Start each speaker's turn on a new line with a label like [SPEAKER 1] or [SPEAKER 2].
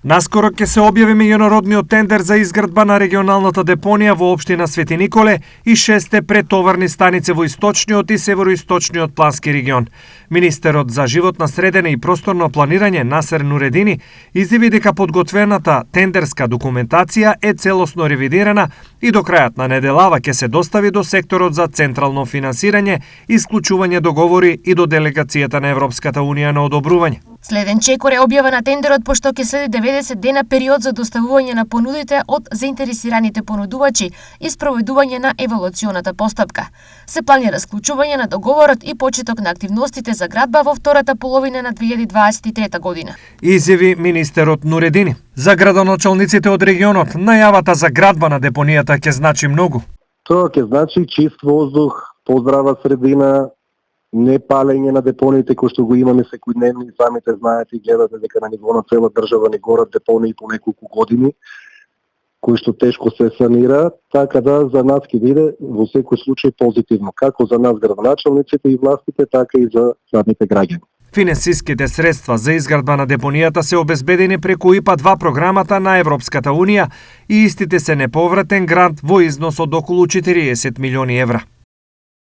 [SPEAKER 1] Наскоро ќе се објави меѓународниот тендер за изградба на регионалната депонија во општина Свети Николе и 6 претоварни станици во источниот и североисточниот плански регион. Министерот за животна средина и просторно планирање Насер Нуредини изјави дека подготвената тендерска документација е целосно ревидирана и до крајот на неделава ќе се достави до секторот за централно финансирање, исклучување договори и до делегацијата на Европската унија на одобрување.
[SPEAKER 2] Следен чекор е објава на тендерот пошто ќе следи 90 дена период за доставување на понудите од заинтересираните понудувачи и спроведување на евалуационата постапка. Се планира склучување на договорот и почеток на активностите за градба во втората половина на 2023 година.
[SPEAKER 1] Изјави министерот Нуредини. За градоначалниците од регионот, најавата за градба на депонијата ќе значи многу.
[SPEAKER 3] Тоа ќе значи чист воздух, поздрава средина, не палење на депониите кои што го имаме секојдневно и самите знаете и гледате дека на ниво на цела држава ни горат депонии по неколку години, кои што тешко се санира, така да за нас ќе биде во секој случај позитивно, како за нас градоначалниците и властите, така и за самите граѓани.
[SPEAKER 1] Финансиските средства за изградба на депонијата се обезбедени преку ИПА-2 програмата на Европската унија и истите се неповратен грант во износ од околу 40 милиони евра.